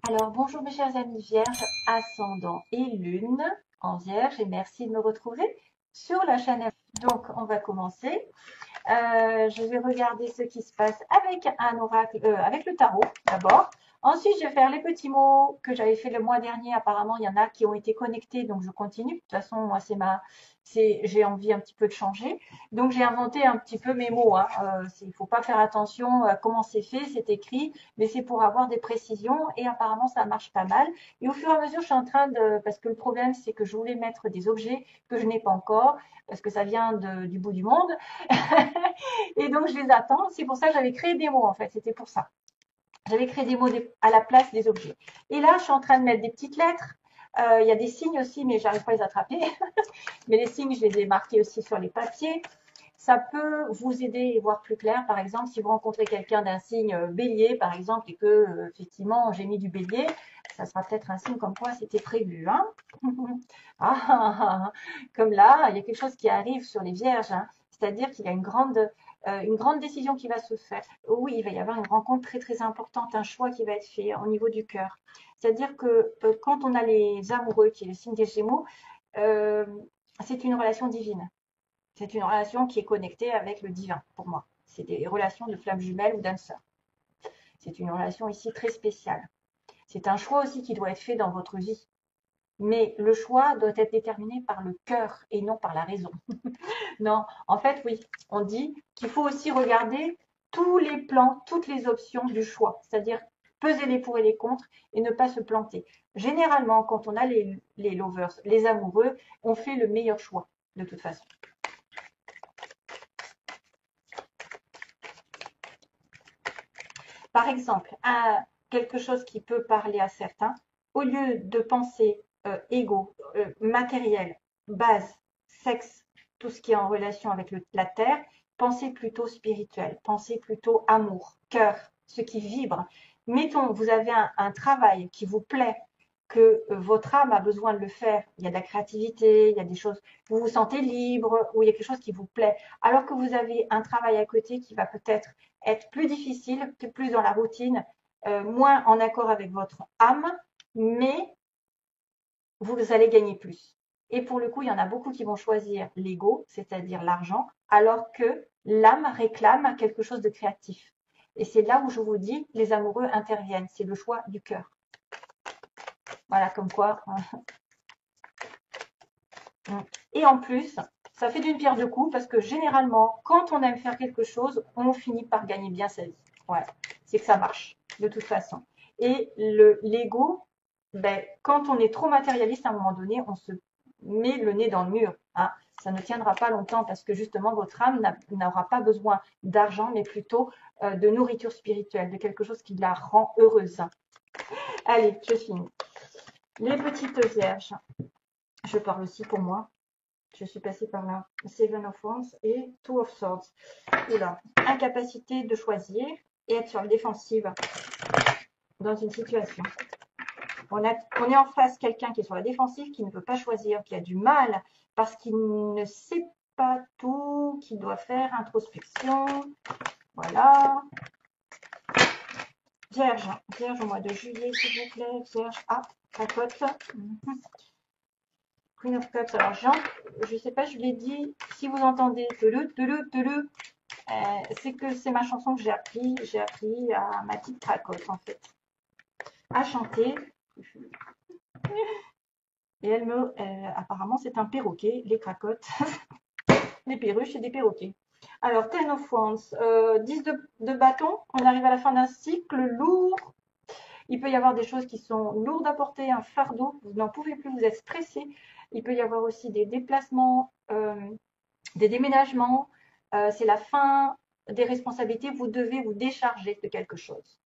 Alors, bonjour mes chers amis vierges, ascendant et lune en vierge et merci de me retrouver sur la chaîne. Donc, on va commencer. Je vais regarder ce qui se passe avec un oracle, avec le tarot d'abord. Ensuite, je vais faire les petits mots que j'avais fait le mois dernier. Apparemment, il y en a qui ont été connectés, donc je continue. De toute façon, moi, j'ai envie un petit peu de changer. Donc, j'ai inventé un petit peu mes mots. Il ne faut pas faire attention à comment c'est fait, c'est écrit, mais c'est pour avoir des précisions. Et apparemment, ça marche pas mal. Et au fur et à mesure, je suis en train parce que le problème, c'est que je voulais mettre des objets que je n'ai pas encore, parce que ça vient du bout du monde. Et donc, je les attends. C'est pour ça que j'avais créé des mots, en fait. C'était pour ça. J'avais créé des mots à la place des objets. Et là, je suis en train de mettre des petites lettres. Il y a des signes aussi, mais j'arrive pas à les attraper. Mais les signes, je les ai marqués aussi sur les papiers. Ça peut vous aider à voir plus clair. Par exemple, si vous rencontrez quelqu'un d'un signe bélier, par exemple, et que effectivement j'ai mis du bélier, ça sera peut-être un signe comme quoi c'était prévu. Hein. Comme là, il y a quelque chose qui arrive sur les vierges. Hein. C'est-à-dire qu'il y a une grande décision qui va se faire. Oui, il va y avoir une rencontre très très importante, un choix qui va être fait au niveau du cœur. C'est-à-dire que quand on a les amoureux, qui est le signe des Gémeaux, euh, c'est une relation divine. C'est une relation qui est connectée avec le divin, pour moi. C'est des relations de flammes jumelles ou d'âme sœur. C'est une relation ici très spéciale. C'est un choix aussi qui doit être fait dans votre vie. Mais le choix doit être déterminé par le cœur et non par la raison. Non, en fait, oui, on dit qu'il faut aussi regarder tous les plans, toutes les options du choix. C'est-à-dire peser les pour et les contre et ne pas se planter. Généralement, quand on a les lovers, les amoureux, on fait le meilleur choix, de toute façon. Par exemple, quelque chose qui peut parler à certains, au lieu de penser égo, matériel, base, sexe, tout ce qui est en relation avec la terre, pensez plutôt spirituel, pensez plutôt amour, cœur, ce qui vibre. Mettons, vous avez un travail qui vous plaît, que votre âme a besoin de le faire. Il y a de la créativité, il y a des choses, vous vous sentez libre, ou il y a quelque chose qui vous plaît. Alors que vous avez un travail à côté qui va peut-être être plus difficile, plus dans la routine, moins en accord avec votre âme, mais vous allez gagner plus. Et pour le coup, il y en a beaucoup qui vont choisir l'ego, c'est-à-dire l'argent, alors que l'âme réclame quelque chose de créatif. Et c'est là où je vous dis, les amoureux interviennent. C'est le choix du cœur. Voilà, comme quoi. Et en plus, ça fait d'une pierre deux coups parce que généralement, quand on aime faire quelque chose, on finit par gagner bien sa vie. Ouais, c'est que ça marche, de toute façon. Et l'ego, ben, quand on est trop matérialiste à un moment donné, on se met le nez dans le mur. Hein. Ça ne tiendra pas longtemps parce que justement, votre âme n'aura pas besoin d'argent, mais plutôt de nourriture spirituelle, de quelque chose qui la rend heureuse. Allez, je finis. Les petites vierges, je parle aussi pour moi. Je suis passée par là. Seven of Wands et Two of Swords. Oula, incapacité de choisir et être sur la défensive dans une situation. On est en face quelqu'un qui est sur la défensive, qui ne peut pas choisir, qui a du mal parce qu'il ne sait pas tout, qui doit faire introspection. Voilà. Vierge, Vierge au mois de juillet, s'il vous plaît. Vierge, capote. Queen of Cups. Alors, Jean, je ne sais pas, je l'ai dit, si vous entendez c'est que c'est ma chanson que j'ai appris à ma petite cracotte en fait, à chanter. Et apparemment c'est un perroquet, les cracottes, des perruches et des perroquets. Alors, Ten of Wands, 10 de bâton, on arrive à la fin d'un cycle lourd. Il peut y avoir des choses qui sont lourdes à porter, un fardeau, vous n'en pouvez plus, vous êtes stressé. Il peut y avoir aussi des déplacements, des déménagements. C'est la fin des responsabilités, vous devez vous décharger de quelque chose.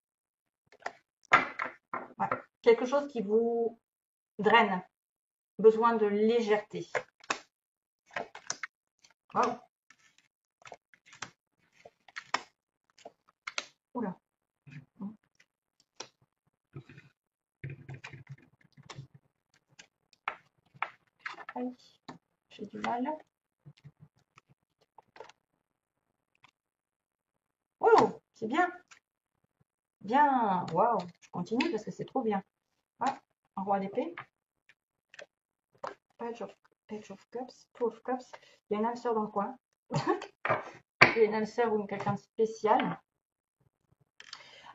Ouais. Quelque chose qui vous draine, besoin de légèreté. Wow. Oula. Aïe, j'ai du mal. Oh, c'est bien. Bien, waouh, je continue parce que c'est trop bien. Ah, un roi d'épée. Page of Cups, Two of Cups. Il y a une âme sœur dans le coin. Il y a une âme sœur ou quelqu'un de spécial.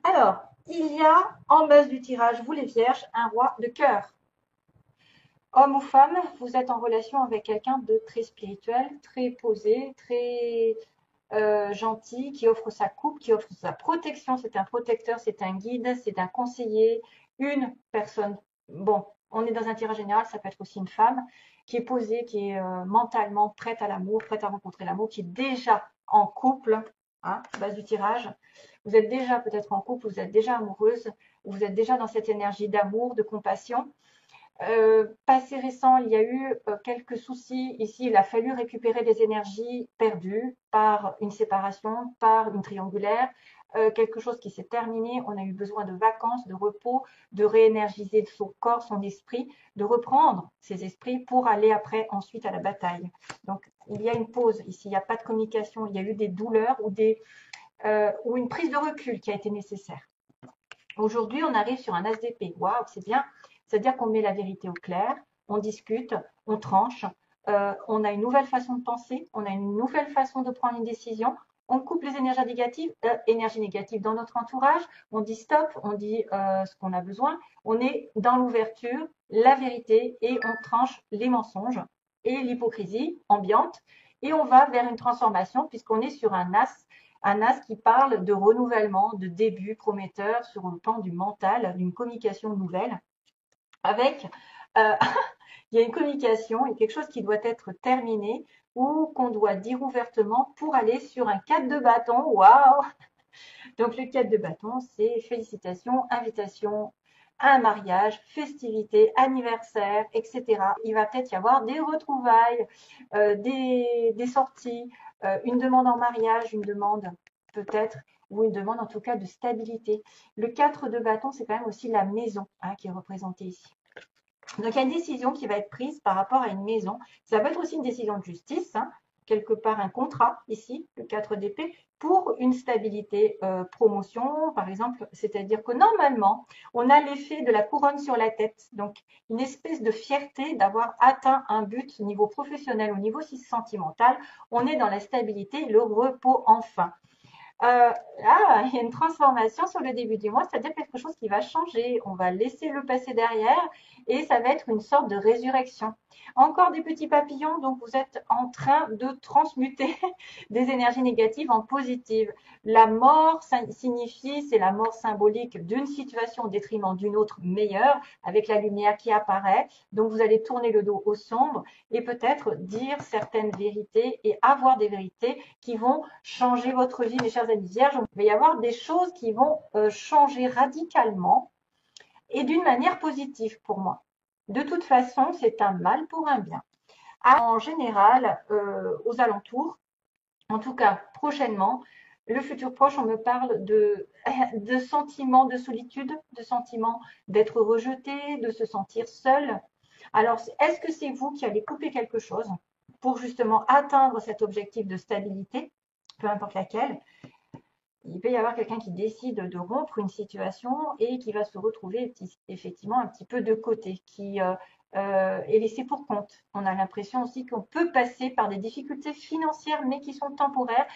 Alors, il y a en base du tirage, vous les vierges, un roi de cœur. Homme ou femme, vous êtes en relation avec quelqu'un de très spirituel, très posé, très gentil, qui offre sa coupe, qui offre sa protection. C'est un protecteur, c'est un guide, c'est un conseiller, une personne. Bon, on est dans un tirage général, ça peut être aussi une femme qui est posée, qui est mentalement prête à l'amour, prête à rencontrer l'amour, qui est déjà en couple, hein, base du tirage. Vous êtes déjà peut-être en couple, vous êtes déjà amoureuse, vous êtes déjà dans cette énergie d'amour, de compassion. Passé récent, il y a eu quelques soucis ici. Il a fallu récupérer des énergies perdues par une séparation, par une triangulaire, quelque chose qui s'est terminé. On a eu besoin de vacances, de repos, de réénergiser son corps, son esprit, de reprendre ses esprits pour aller après ensuite à la bataille. Donc il y a une pause ici. Il n'y a pas de communication. Il y a eu des douleurs ou une prise de recul qui a été nécessaire. Aujourd'hui, on arrive sur un as d'épée. Waouh, c'est bien. C'est-à-dire qu'on met la vérité au clair, on discute, on tranche, on a une nouvelle façon de penser, on a une nouvelle façon de prendre une décision. On coupe les énergies négatives dans notre entourage, on dit stop, on dit ce qu'on a besoin, on est dans l'ouverture, la vérité et on tranche les mensonges et l'hypocrisie ambiante et on va vers une transformation puisqu'on est sur un as qui parle de renouvellement, de début prometteur sur le plan du mental, d'une communication nouvelle. Avec, euh, il y a une communication, il y a quelque chose qui doit être terminé ou qu'on doit dire ouvertement pour aller sur un 4 de bâton. Waouh! Donc le 4 de bâton, c'est félicitations, invitation à un mariage, festivité, anniversaire, etc. Il va peut-être y avoir des retrouvailles, des sorties, une demande en mariage, une demande peut-être, ou une demande en tout cas de stabilité. Le 4 de bâton, c'est quand même aussi la maison hein, qui est représentée ici. Donc, il y a une décision qui va être prise par rapport à une maison. Ça peut être aussi une décision de justice, hein, quelque part un contrat, ici, le 4 d'épée, pour une stabilité promotion, par exemple. C'est-à-dire que normalement, on a l'effet de la couronne sur la tête. Donc, une espèce de fierté d'avoir atteint un but au niveau professionnel, au niveau sentimental. On est dans la stabilité, le repos enfin. Il y a une transformation sur le début du mois, c'est-à-dire quelque chose qui va changer. On va laisser le passé derrière et ça va être une sorte de résurrection. Encore des petits papillons, donc vous êtes en train de transmuter des énergies négatives en positives. La mort signifie, c'est la mort symbolique d'une situation au détriment d'une autre meilleure, avec la lumière qui apparaît. Donc vous allez tourner le dos au sombre et peut-être dire certaines vérités et avoir des vérités qui vont changer votre vie, mes chers amis vierges. Il va y avoir des choses qui vont changer radicalement et d'une manière positive pour moi. De toute façon, c'est un mal pour un bien. En général, aux alentours, en tout cas prochainement, le futur proche, on me parle de sentiments de solitude, de sentiments d'être rejeté, de se sentir seul. Alors, est-ce que c'est vous qui allez couper quelque chose pour justement atteindre cet objectif de stabilité, peu importe laquelle? Il peut y avoir quelqu'un qui décide de rompre une situation et qui va se retrouver effectivement un petit peu de côté, qui est laissé pour compte. On a l'impression aussi qu'on peut passer par des difficultés financières, mais qui sont temporaires.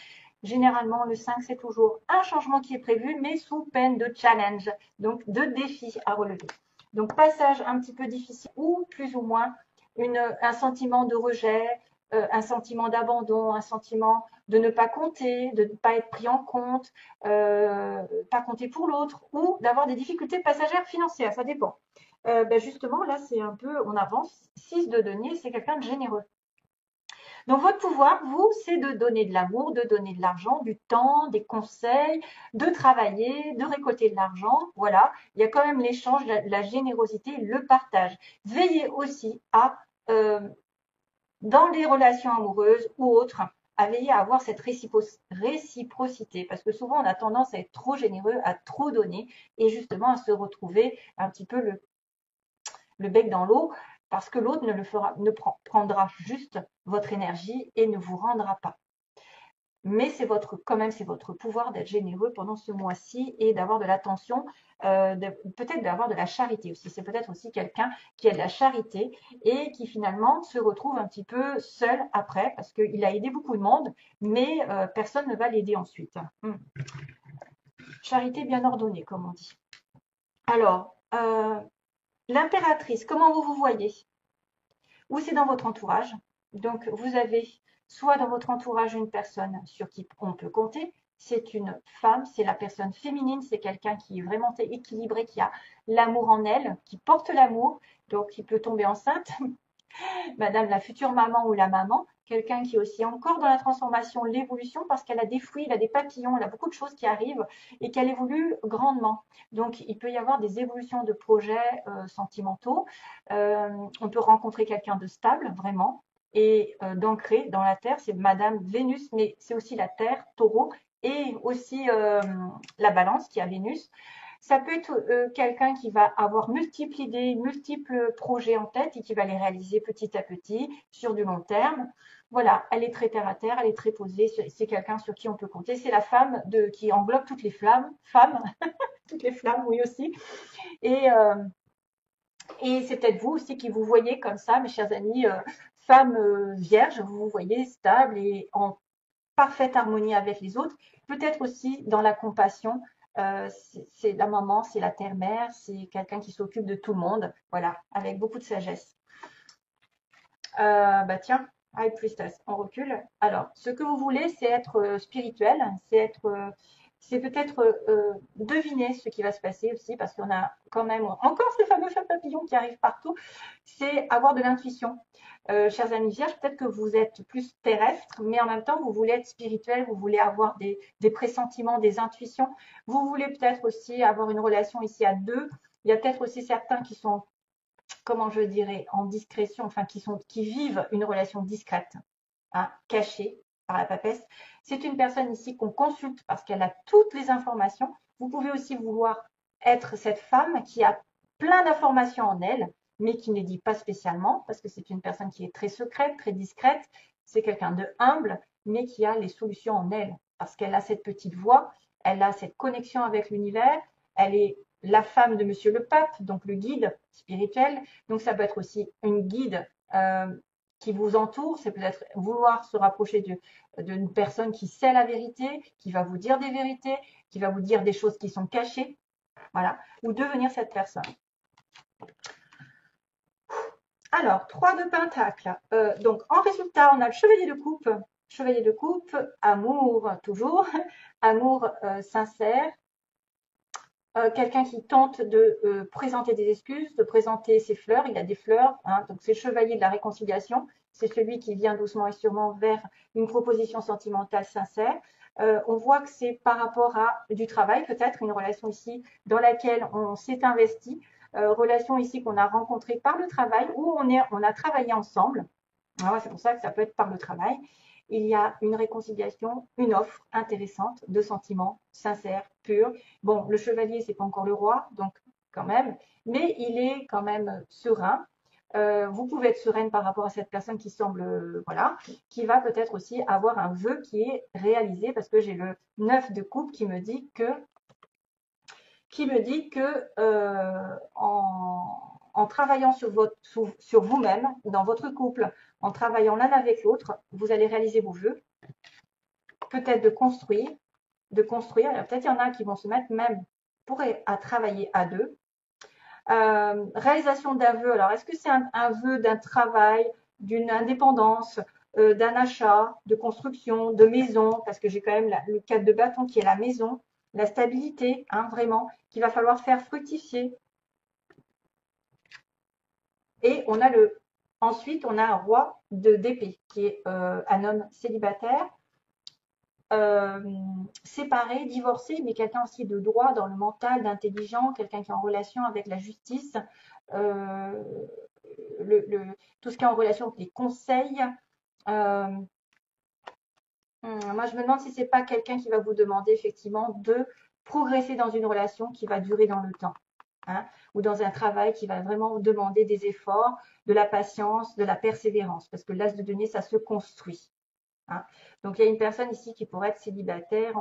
Généralement, le 5, c'est toujours un changement qui est prévu, mais sous peine de challenge, donc de défi à relever. Donc, passage un petit peu difficile ou plus ou moins un sentiment de rejet, un sentiment d'abandon, un sentiment de ne pas compter, de ne pas être pris en compte, pas compter pour l'autre, ou d'avoir des difficultés passagères financières, ça dépend. Justement, là, c'est un peu, on avance. 6 de denier, c'est quelqu'un de généreux. Donc, votre pouvoir, vous, c'est de donner de l'amour, de donner de l'argent, du temps, des conseils, de travailler, de récolter de l'argent. Voilà, il y a quand même l'échange, la générosité, le partage. Veillez aussi à dans les relations amoureuses ou autres, à veiller à avoir cette réciprocité, parce que souvent on a tendance à être trop généreux, à trop donner, et justement à se retrouver un petit peu le bec dans l'eau, parce que l'autre ne prendra juste votre énergie et ne vous rendra pas. mais c'est quand même, c'est votre pouvoir d'être généreux pendant ce mois-ci et d'avoir de l'attention, peut-être d'avoir de la charité aussi. C'est peut-être aussi quelqu'un qui a de la charité et qui finalement se retrouve un petit peu seul après parce qu'il a aidé beaucoup de monde, mais personne ne va l'aider ensuite. Charité bien ordonnée, comme on dit. Alors, l'impératrice, comment vous vous voyez? Ou c'est dans votre entourage. Donc, vous avez soit dans votre entourage une personne sur qui on peut compter. C'est une femme, c'est la personne féminine, c'est quelqu'un qui est vraiment équilibré, qui a l'amour en elle, qui porte l'amour, donc qui peut tomber enceinte. Madame la future maman ou la maman, quelqu'un qui est aussi encore dans la transformation, l'évolution, parce qu'elle a des fruits, elle a des papillons, elle a beaucoup de choses qui arrivent et qu'elle évolue grandement. Donc, il peut y avoir des évolutions de projets sentimentaux. On peut rencontrer quelqu'un de stable, vraiment, et d'ancré dans la Terre. C'est Madame Vénus, mais c'est aussi la Terre, Taureau, et aussi la Balance qui a Vénus. Ça peut être quelqu'un qui va avoir multiples idées, multiples projets en tête et qui va les réaliser petit à petit sur du long terme. Voilà, elle est très terre à terre, elle est très posée, c'est quelqu'un sur qui on peut compter. C'est la femme qui englobe toutes les femmes, toutes les flammes, oui aussi. Et, euh, et c'est peut-être vous aussi qui vous voyez comme ça, mes chers amis, femme vierge, vous vous voyez stable et en parfaite harmonie avec les autres. Peut-être aussi dans la compassion, c'est la maman, c'est la terre-mère, c'est quelqu'un qui s'occupe de tout le monde, voilà, avec beaucoup de sagesse. Bah tiens, High Priestess, on recule. Alors, ce que vous voulez, c'est être spirituel, c'est peut-être deviner ce qui va se passer aussi, parce qu'on a quand même encore ces fameux papillons qui arrivent partout. C'est avoir de l'intuition. Chers amis vierges, peut-être que vous êtes plus terrestre, mais en même temps, vous voulez être spirituel, vous voulez avoir des pressentiments, des intuitions. Vous voulez peut-être aussi avoir une relation ici à deux. Il y a peut-être aussi certains qui sont, comment je dirais, en discrétion, enfin qui vivent une relation discrète, hein, cachée par la papesse. C'est une personne ici qu'on consulte parce qu'elle a toutes les informations. Vous pouvez aussi vouloir être cette femme qui a plein d'informations en elle, mais qui ne dit pas spécialement, parce que c'est une personne qui est très secrète, très discrète. C'est quelqu'un de humble, mais qui a les solutions en elle, parce qu'elle a cette petite voix, elle a cette connexion avec l'univers, elle est la femme de Monsieur le Pape, donc le guide spirituel. Donc ça peut être aussi une guide qui vous entoure, c'est peut-être vouloir se rapprocher d'une personne qui sait la vérité, qui va vous dire des vérités, qui va vous dire des choses qui sont cachées, voilà, ou devenir cette personne. Alors, 3 de Pentacle. Donc, en résultat, on a le Chevalier de coupe, amour toujours, amour sincère, quelqu'un qui tente de présenter des excuses, de présenter ses fleurs. Il a des fleurs, hein, donc c'est le chevalier de la réconciliation. C'est celui qui vient doucement et sûrement vers une proposition sentimentale sincère. On voit que c'est par rapport à du travail, peut-être une relation ici dans laquelle on s'est investi, relation ici qu'on a rencontrée par le travail, où on a travaillé ensemble. C'est pour ça que ça peut être par le travail. Il y a une réconciliation, une offre intéressante de sentiments sincères, purs. Bon, le chevalier, c'est pas encore le roi, donc quand même, mais il est quand même serein. Vous pouvez être sereine par rapport à cette personne qui semble, voilà, qui va peut-être aussi avoir un vœu qui est réalisé, parce que j'ai le 9 de coupe qui me dit que en travaillant sur vous-même, dans votre couple, en travaillant l'un avec l'autre, vous allez réaliser vos vœux, peut-être de construire. Peut-être il y en a qui vont se mettre même à travailler à deux. Réalisation d'un vœu. Alors, est-ce que c'est un vœu d'un travail, d'une indépendance, d'un achat, de construction, de maison? Parce que j'ai quand même le 4 de bâton qui est la maison, la stabilité, hein, vraiment, qu'il va falloir faire fructifier. Et ensuite, on a un roi d'épée qui est un homme célibataire, séparé, divorcé, mais quelqu'un aussi de droit dans le mental, d'intelligent, quelqu'un qui est en relation avec la justice, tout ce qui est en relation avec les conseils. Moi, je me demande si c'est pas quelqu'un qui va vous demander effectivement de progresser dans une relation qui va durer dans le temps, hein, ou dans un travail qui va vraiment vous demander des efforts, de la patience, de la persévérance, parce que l'as de denier, ça se construit. hein. Donc, il y a une personne ici qui pourrait être célibataire,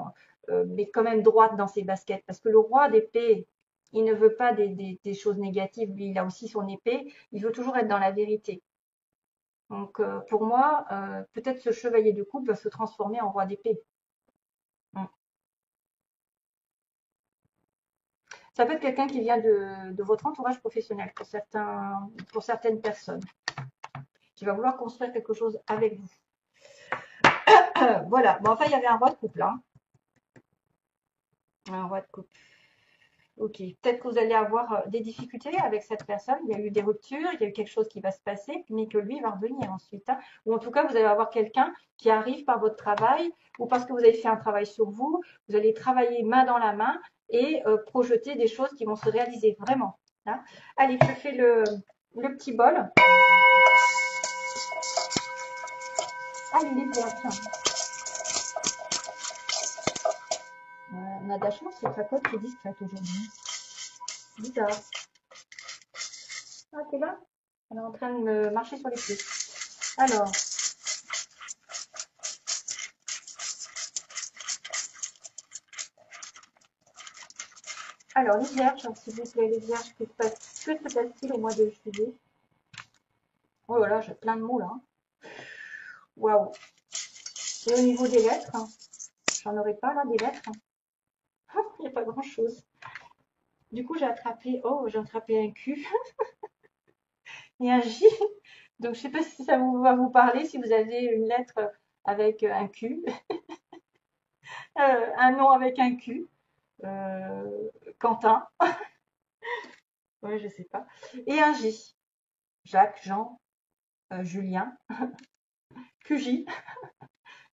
mais quand même droite dans ses baskets. Parce que le roi d'épée, il ne veut pas des choses négatives. Lui, il a aussi son épée. Il veut toujours être dans la vérité. Donc, pour moi, peut-être ce chevalier de coupe va se transformer en roi d'épée. Mm. Ça peut être quelqu'un qui vient de votre entourage professionnel pour certaines personnes, qui va vouloir construire quelque chose avec vous. Voilà. Bon, enfin, il y avait un roi de coupe là. Un roi de coupe. Ok. Peut-être que vous allez avoir des difficultés avec cette personne. Il y a eu des ruptures, il y a eu quelque chose qui va se passer, mais que lui va revenir ensuite, hein. Ou en tout cas, vous allez avoir quelqu'un qui arrive par votre travail ou parce que vous avez fait un travail sur vous. Vous allez travailler main dans la main et projeter des choses qui vont se réaliser vraiment, hein. Allez, je fais le petit bol. Ah, il est bien, tiens. On a de la chance, c'est Pacotte qui est discrète aujourd'hui. Bizarre. Ah, t'es là? Elle est en train de me marcher sur les pieds. Alors, les vierges, s'il vous plaît, les vierges, que se passe-t-il au mois de juillet? Oh là là, j'ai plein de mots là, hein. Waouh. Et au niveau des lettres, hein, j'en aurais pas là, des lettres. Il n'y a pas grand-chose. Du coup, j'ai attrapé un Q et un J. Donc, je sais pas si ça va vous parler, si vous avez une lettre avec un Q, un nom avec un Q, Quentin, ouais, je sais pas, et un J, Jacques, Jean, Julien, QJ,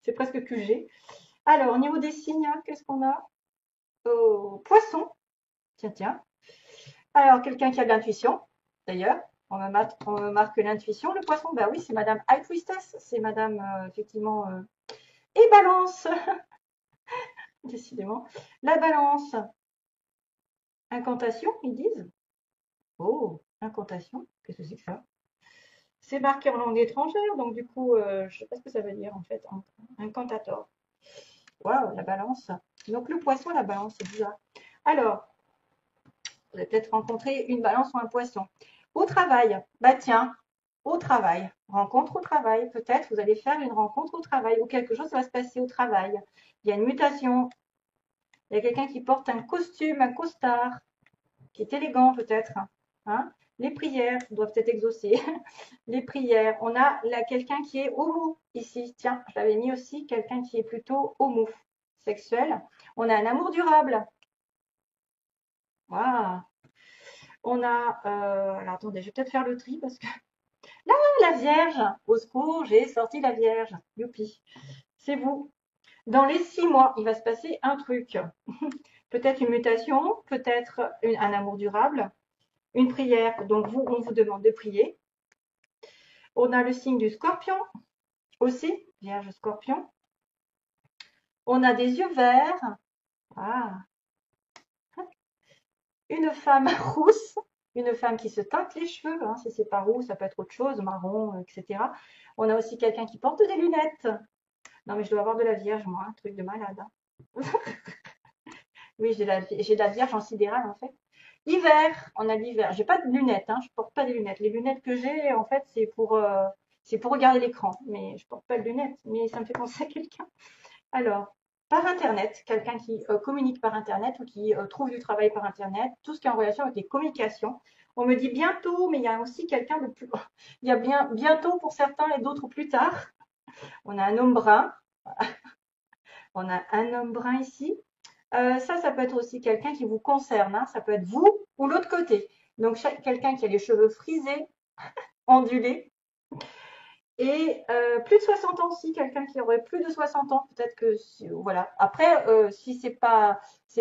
c'est presque QG. Alors, au niveau des signes, hein, qu'est-ce qu'on a? Oh, poisson, tiens, tiens. Alors, quelqu'un qui a de l'intuition, d'ailleurs, on me marque l'intuition. Le poisson, bah oui, c'est Madame High Priestess, c'est Madame, effectivement, et Balance, décidément. La Balance, incantation, ils disent. Oh, incantation, qu'est-ce que c'est que ça? C'est marqué en langue étrangère, donc du coup, je sais pas ce que ça veut dire en fait. Incantator. Waouh, la balance. Donc le poisson, la balance, c'est bizarre. Alors, vous avez peut-être rencontré une balance ou un poisson. Au travail, bah tiens, au travail, rencontre au travail, peut-être vous allez faire une rencontre au travail ou quelque chose va se passer au travail. Il y a une mutation, il y a quelqu'un qui porte un costume, un costard, qui est élégant peut-être, hein. Les prières doivent être exaucées. Les prières. On a là quelqu'un qui est homo ici. Tiens, je l'avais mis aussi, quelqu'un qui est plutôt homosexuel. On a un amour durable. Waouh. On a, alors attendez, je vais peut-être faire le tri parce que là, la Vierge. Au secours, j'ai sorti la Vierge. Youpi. C'est vous. Dans les 6 mois, il va se passer un truc. Peut-être une mutation, peut-être un amour durable, une prière. Donc vous, on vous demande de prier. On a le signe du Scorpion aussi, Vierge Scorpion. On a des yeux verts. Ah. Une femme rousse, une femme qui se teinte les cheveux, hein, si c'est pas roux, ça peut être autre chose, marron, etc. On a aussi quelqu'un qui porte des lunettes. Non, mais je dois avoir de la Vierge, moi, un truc de malade, hein. Oui, j'ai de la Vierge en sidéral, en fait. Hiver, on a l'hiver. J'ai pas de lunettes, hein, je porte pas des lunettes. Les lunettes que j'ai, en fait, c'est pour regarder l'écran. Mais je porte pas de lunettes, mais ça me fait penser à quelqu'un. Alors, par Internet, quelqu'un qui communique par Internet ou qui trouve du travail par Internet, tout ce qui est en relation avec les communications. On me dit bientôt, mais il y a aussi quelqu'un de plus. Il y a bien bientôt pour certains et d'autres plus tard. On a un homme brun. On a un homme brun ici. Ça peut être aussi quelqu'un qui vous concerne, hein. Ça peut être vous ou l'autre côté. Donc, quelqu'un qui a les cheveux frisés, ondulés, et plus de 60 ans aussi, quelqu'un qui aurait plus de 60 ans, peut-être que voilà. Après, si c'est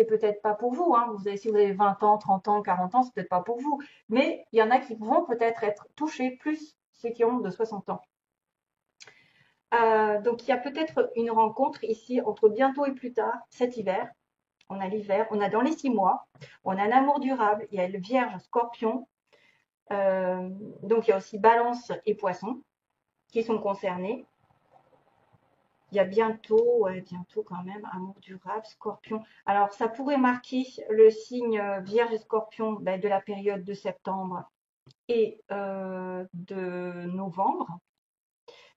peut-être pas pour vous, hein. Si vous avez 20 ans, 30 ans, 40 ans, c'est peut-être pas pour vous. Mais il y en a qui vont peut-être être touchés plus ceux qui ont de 60 ans. Donc il y a peut-être une rencontre ici entre bientôt et plus tard, cet hiver. On a l'hiver, on a dans les 6 mois, on a un amour durable, il y a le Vierge, Scorpion, donc il y a aussi Balance et Poisson qui sont concernés. Il y a bientôt, ouais, bientôt quand même, amour durable, Scorpion. Alors, ça pourrait marquer le signe Vierge et Scorpion ben, de la période de septembre et de novembre,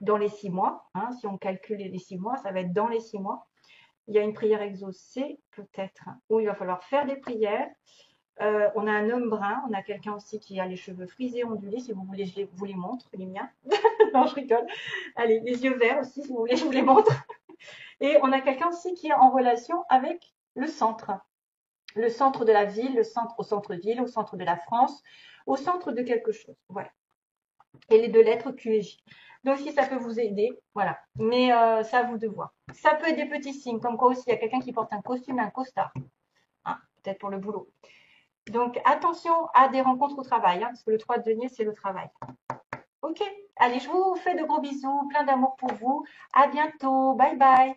dans les 6 mois. Hein, si on calcule les 6 mois, ça va être dans les 6 mois. Il y a une prière exaucée, peut-être, où il va falloir faire des prières. On a un homme brun, on a quelqu'un aussi qui a les cheveux frisés, ondulés, si vous voulez, je vous les montre, les miens. Non, je rigole. Allez, les yeux verts aussi, si vous voulez, je vous les montre. Et on a quelqu'un aussi qui est en relation avec le centre. Le centre de la ville, le centre au centre-ville, au centre de la France, au centre de quelque chose. Voilà. Et les deux lettres Q et J. Donc, si ça peut vous aider, voilà. Mais c'est à vous de voir. Ça peut être des petits signes, comme quoi aussi, il y a quelqu'un qui porte un costume, un costard. Hein, peut-être pour le boulot. Donc, attention à des rencontres au travail, hein, parce que le 3 de denier, c'est le travail. Ok, allez, je vous fais de gros bisous, plein d'amour pour vous. À bientôt. Bye bye.